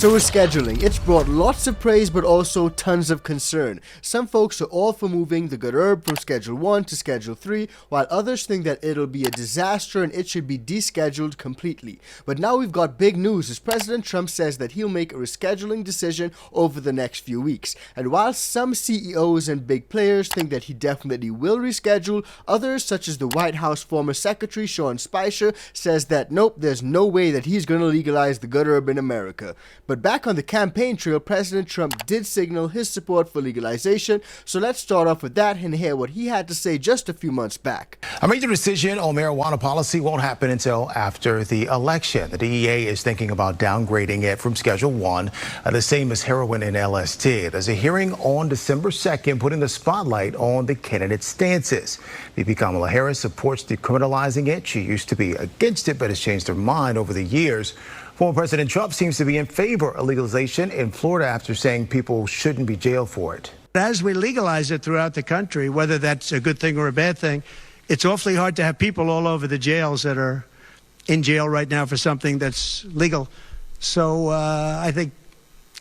So rescheduling, it's brought lots of praise but also tons of concern. Some folks are all for moving the good herb from Schedule 1 to Schedule 3, while others think that it'll be a disaster and it should be descheduled completely. But now we've got big news as President Trump says that he'll make a rescheduling decision over the next few weeks. And while some CEOs and big players think that he definitely will reschedule, others such as the White House former Secretary Sean Spicer says that nope, there's no way that he's going to legalize the good herb in America. But back on the campaign trail, President Trump did signal his support for legalization, so let's start off with that and hear what he had to say just a few months back. A major decision on marijuana policy won't happen until after the election. The DEA is thinking about downgrading it from Schedule 1, the same as heroin and LSD. There's a hearing on December 2nd putting the spotlight on the candidates' stances. VP Kamala Harris supports decriminalizing it. She used to be against it but has changed her mind over the years. Former President Trump seems to be in favor of legalization in Florida after saying people shouldn't be jailed for it. As we legalize it throughout the country, whether that's a good thing or a bad thing, it's awfully hard to have people all over the jails that are in jail right now for something that's legal. So I think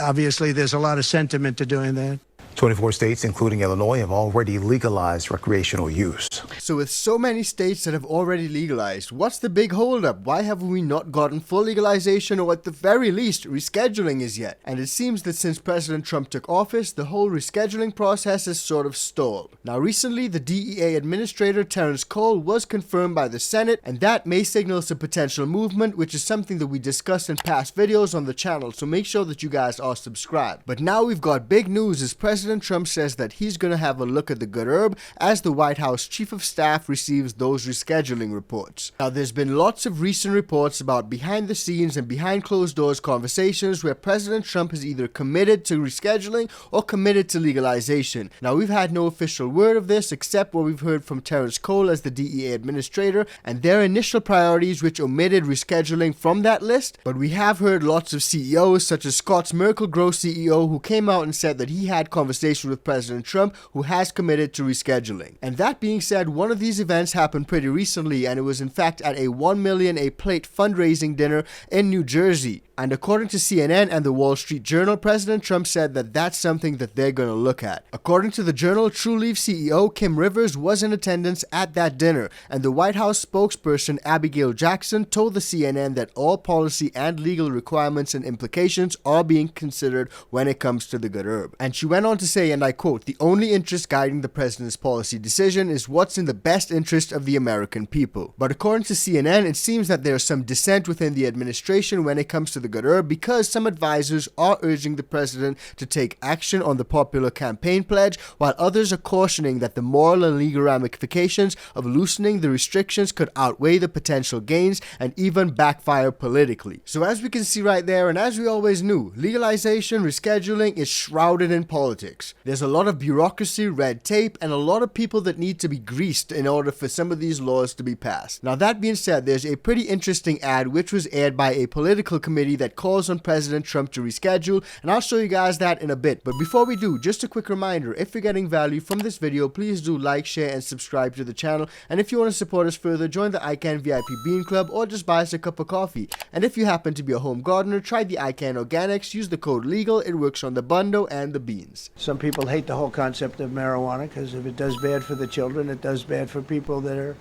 obviously there's a lot of sentiment to doing that. 24 states, including Illinois, have already legalized recreational use. So with so many states that have already legalized, what's the big holdup? Why have we not gotten full legalization or at the very least rescheduling as yet? And it seems that since President Trump took office, the whole rescheduling process has sort of stalled. Now recently, the DEA Administrator Terrence Cole was confirmed by the Senate, and that may signal some potential movement, which is something that we discussed in past videos on the channel, so make sure that you guys are subscribed. But now we've got big news as President Trump says that he's going to have a look at the good herb as the White House Chief of Staff receives those rescheduling reports. Now there's been lots of recent reports about behind the scenes and behind closed doors conversations where President Trump has either committed to rescheduling or committed to legalization. Now we've had no official word of this except what we've heard from Terrence Cole as the DEA Administrator and their initial priorities which omitted rescheduling from that list, but we have heard lots of CEOs such as Scott's Miracle-Gro CEO who came out and said that he had conversations with President Trump who has committed to rescheduling. And that being said, one of these events happened pretty recently and it was in fact at a 1 million a plate fundraising dinner in New Jersey. And according to CNN and the Wall Street Journal, President Trump said that that's something that they're going to look at. According to the Journal, TrueLeaf CEO Kim Rivers was in attendance at that dinner, and the White House spokesperson Abigail Jackson told the CNN that all policy and legal requirements and implications are being considered when it comes to the good herb. And she went on to say, and I quote, "The only interest guiding the president's policy decision is what's in the best interest of the American people." But according to CNN, it seems that there's some dissent within the administration when it comes to the good herb because some advisors are urging the president to take action on the popular campaign pledge, while others are cautioning that the moral and legal ramifications of loosening the restrictions could outweigh the potential gains and even backfire politically. So as we can see right there, and as we always knew, legalization, rescheduling is shrouded in politics. There's a lot of bureaucracy, red tape, and a lot of people that need to be greased in order for some of these laws to be passed. Now that being said, there's a pretty interesting ad which was aired by a political committee that calls on President Trump to reschedule, and I'll show you guys that in a bit. But before we do, just a quick reminder, if you're getting value from this video, please do like, share, and subscribe to the channel. And if you want to support us further, join the ICANN VIP Bean Club or just buy us a cup of coffee. And if you happen to be a home gardener, try the ICANN Organics, use the code LEGAL, it works on the bundle and the beans. Some people hate the whole concept of marijuana because if it does bad for the children, it does bad for people that are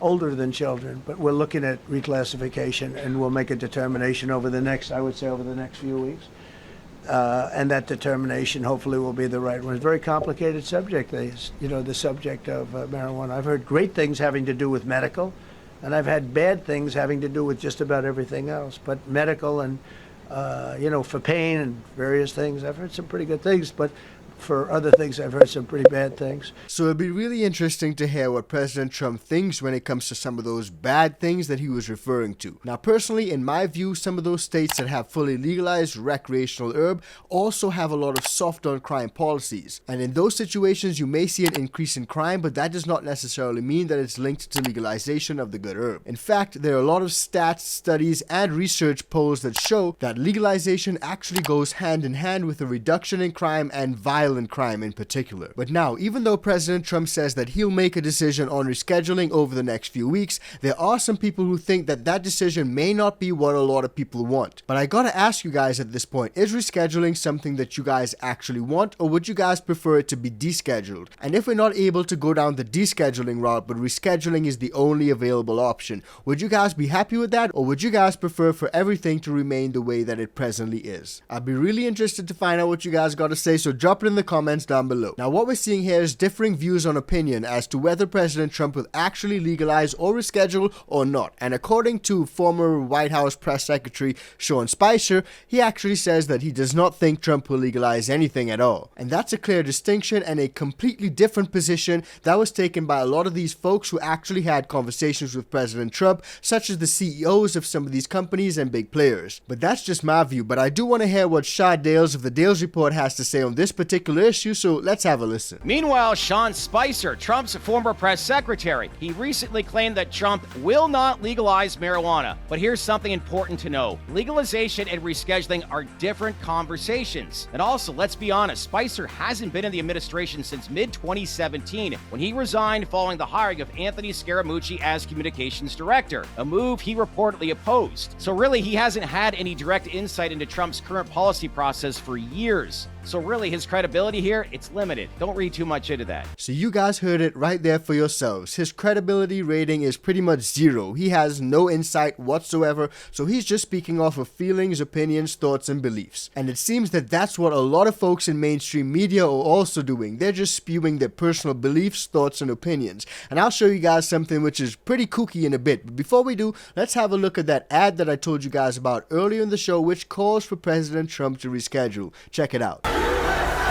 older than children. But we're looking at reclassification and we'll make a determination over the next, I would say over the next few weeks. And that determination hopefully will be the right one. It's a very complicated subject, the subject of marijuana. I've heard great things having to do with medical, and I've had bad things having to do with just about everything else. But medical and, for pain and various things, I've heard some pretty good things. But for other things, I've heard some pretty bad things. So it'd be really interesting to hear what President Trump thinks when it comes to some of those bad things that he was referring to. Now, personally, in my view, some of those states that have fully legalized recreational herb also have a lot of soft on crime policies. And in those situations, you may see an increase in crime, but that does not necessarily mean that it's linked to legalization of the good herb. In fact, there are a lot of stats, studies, and research polls that show that legalization actually goes hand in hand with a reduction in crime and violence violent crime in particular. But now, even though President Trump says that he'll make a decision on rescheduling over the next few weeks, there are some people who think that that decision may not be what a lot of people want. But I gotta ask you guys at this point, is rescheduling something that you guys actually want, or would you guys prefer it to be descheduled? And if we're not able to go down the descheduling route, but rescheduling is the only available option, would you guys be happy with that, or would you guys prefer for everything to remain the way that it presently is? I'd be really interested to find out what you guys gotta say, so drop it in the comments down below. Now, what we're seeing here is differing views on opinion as to whether President Trump will actually legalize or reschedule or not. And according to former White House press secretary Sean Spicer, he actually says that he does not think Trump will legalize anything at all. And that's a clear distinction and a completely different position that was taken by a lot of these folks who actually had conversations with President Trump, such as the CEOs of some of these companies and big players. But that's just my view, but I do want to hear what Shah Dales of the Dales Report has to say on this particular issue, so let's have a listen. Meanwhile, Sean Spicer, Trump's former press secretary, he recently claimed that Trump will not legalize marijuana. But here's something important to know. Legalization and rescheduling are different conversations. And also, let's be honest, Spicer hasn't been in the administration since mid-2017 when he resigned following the hiring of Anthony Scaramucci as communications director, a move he reportedly opposed. So really, he hasn't had any direct insight into Trump's current policy process for years. So really, his credibility here, it's limited. Don't read too much into that. So you guys heard it right there for yourselves. His credibility rating is pretty much zero. He has no insight whatsoever, so he's just speaking off of feelings, opinions, thoughts, and beliefs. And it seems that that's what a lot of folks in mainstream media are also doing. They're just spewing their personal beliefs, thoughts, and opinions. And I'll show you guys something which is pretty kooky in a bit. But before we do, let's have a look at that ad that I told you guys about earlier in the show, which calls for President Trump to reschedule. Check it out.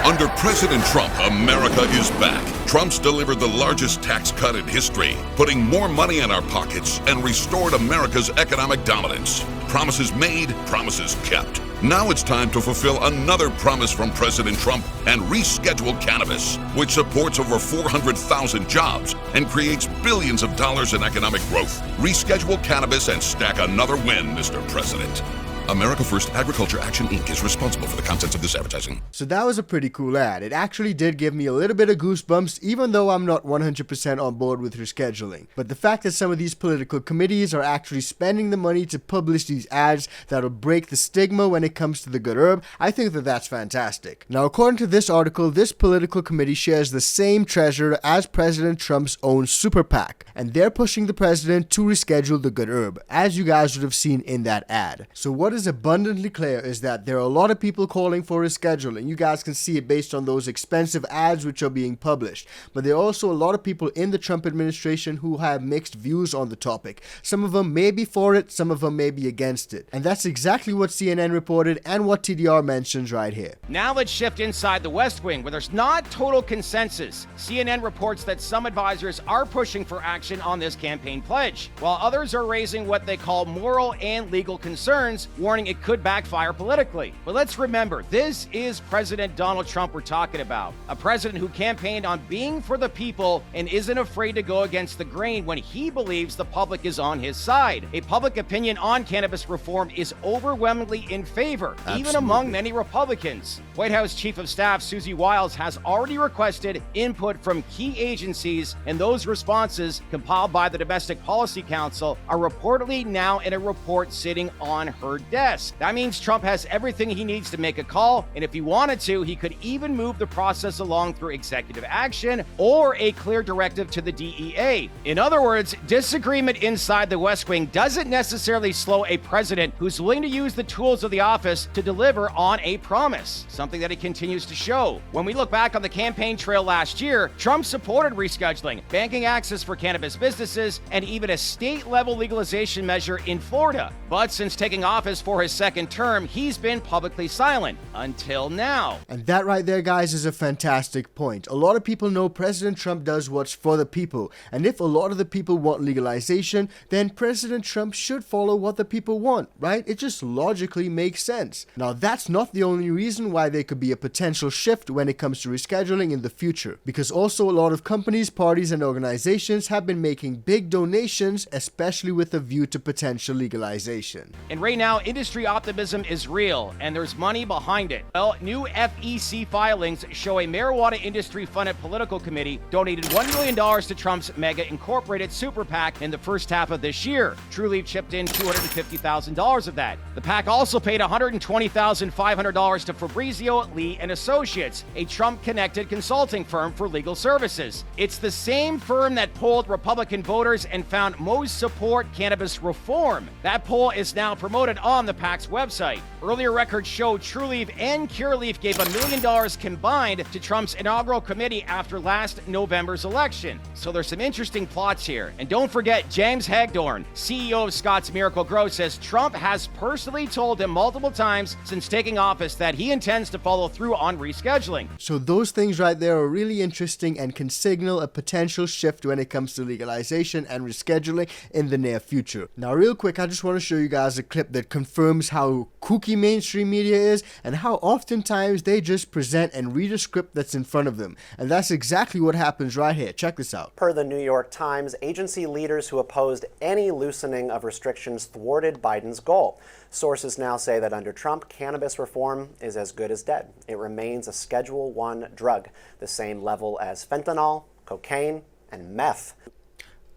Under President Trump, America is back. Trump's delivered the largest tax cut in history, putting more money in our pockets and restored America's economic dominance. Promises made, promises kept. Now it's time to fulfill another promise from President Trump and reschedule cannabis, which supports over 400,000 jobs and creates billions of dollars in economic growth. Reschedule cannabis and stack another win, Mr. President. America First Agriculture Action Inc. is responsible for the contents of this advertising. So that was a pretty cool ad. It actually did give me a little bit of goosebumps, even though I'm not 100% on board with rescheduling. But the fact that some of these political committees are actually spending the money to publish these ads that'll break the stigma when it comes to the good herb, I think that that's fantastic. Now, according to this article, this political committee shares the same treasurer as President Trump's own super PAC, and they're pushing the president to reschedule the good herb, as you guys would have seen in that ad. So what is abundantly clear is that there are a lot of people calling for rescheduling. You guys can see it based on those expensive ads which are being published. But there are also a lot of people in the Trump administration who have mixed views on the topic. Some of them may be for it, some of them may be against it. And that's exactly what CNN reported and what TDR mentions right here. Now let's shift inside the West Wing, where there's not total consensus. CNN reports that some advisors are pushing for action on this campaign pledge, while others are raising what they call moral and legal concerns, warning it could backfire politically. But let's remember, this is President Donald Trump we're talking about. A president who campaigned on being for the people and isn't afraid to go against the grain when he believes the public is on his side. A public opinion on cannabis reform is overwhelmingly in favor, even among many Republicans. White House Chief of Staff Susie Wiles has already requested input from key agencies, and those responses, compiled by the Domestic Policy Council, are reportedly now in a report sitting on her desk. That means Trump has everything he needs to make a call, and if he wanted to, he could even move the process along through executive action or a clear directive to the DEA. In other words, disagreement inside the West Wing doesn't necessarily slow a president who's willing to use the tools of the office to deliver on a promise, something that he continues to show. When we look back on the campaign trail last year, Trump supported rescheduling, banking access for cannabis businesses, and even a state-level legalization measure in Florida. But since taking office for his second term, he's been publicly silent until now. And that right there, guys, is a fantastic point. A lot of people know President Trump does what's for the people, and if a lot of the people want legalization, then President Trump should follow what the people want, right? It just logically makes sense. Now, that's not the only reason why there could be a potential shift when it comes to rescheduling in the future, because also a lot of companies, parties, and organizations have been making big donations, especially with a view to potential legalization. And right now, industry optimism is real and there's money behind it. Well, new FEC filings show a marijuana industry-funded political committee donated $1 million to Trump's mega incorporated super PAC in the first half of this year. TrueLeaf chipped in $250,000 of that. The PAC also paid $120,500 to Fabrizio, Lee & Associates, a Trump-connected consulting firm for legal services. It's the same firm that polled Republican voters and found most support cannabis reform. That poll is now promoted on the PAC's website. Earlier records show TrueLeaf and CureLeaf gave $1 million combined to Trump's inaugural committee after last November's election. So there's some interesting plots here. And don't forget, James Hagdorn, CEO of Scott's Miracle Grow, says Trump has personally told him multiple times since taking office that he intends to follow through on rescheduling. So those things right there are really interesting and can signal a potential shift when it comes to legalization and rescheduling in the near future. Now real quick, I just want to show you guys a clip that confirms how kooky mainstream media is and how oftentimes they just present and read a script that's in front of them. And that's exactly what happens right here. Check this out. Per the New York Times, agency leaders who opposed any loosening of restrictions thwarted Biden's goal. Sources now say that under Trump, cannabis reform is as good as dead. It remains a Schedule I drug, the same level as fentanyl, cocaine, and meth.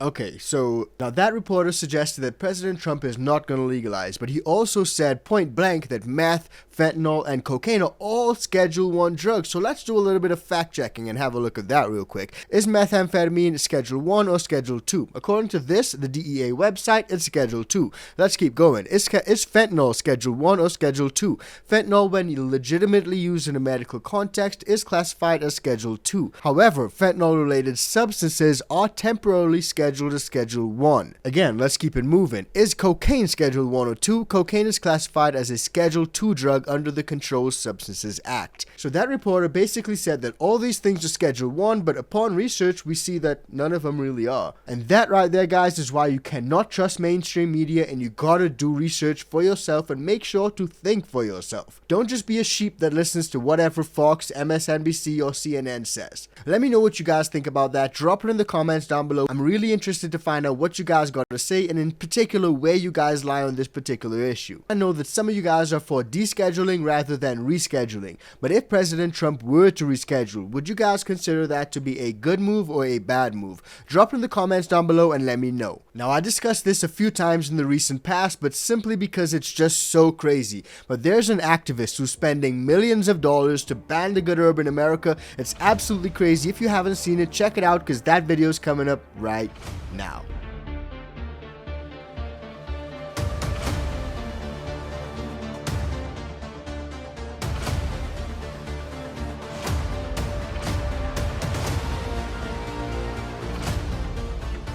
Okay, so now that reporter suggested that President Trump is not going to legalize, but he also said point blank that meth, fentanyl, and cocaine are all Schedule I drugs. So let's do a little bit of fact checking and have a look at that real quick. Is methamphetamine Schedule I or Schedule II? According to this, the DEA website, it's Schedule II. Let's keep going. Is fentanyl Schedule I or Schedule II? Fentanyl, when legitimately used in a medical context, is classified as Schedule II. However, fentanyl-related substances are temporarily scheduled as Schedule I. Again, let's keep it moving. Is cocaine Schedule I or II? Cocaine is classified as a Schedule II drug under the Controlled Substances Act. So that reporter basically said that all these things are Schedule I, but upon research, we see that none of them really are. And that right there, guys, is why you cannot trust mainstream media and you gotta do research for yourself and make sure to think for yourself. Don't just be a sheep that listens to whatever Fox, MSNBC, or CNN says. Let me know what you guys think about that. Drop it in the comments down below. I'm really interested to find out what you guys got to say and in particular where you guys lie on this particular issue. I know that some of you guys are for descheduling rather than rescheduling, but if President Trump were to reschedule, would you guys consider that to be a good move or a bad move? Drop it in the comments down below and let me know. Now I discussed this a few times in the recent past, but simply because it's just so crazy. But there's an activist who's spending millions of dollars to ban the good herb in America. It's absolutely crazy. If you haven't seen it, check it out because that video is coming up right now.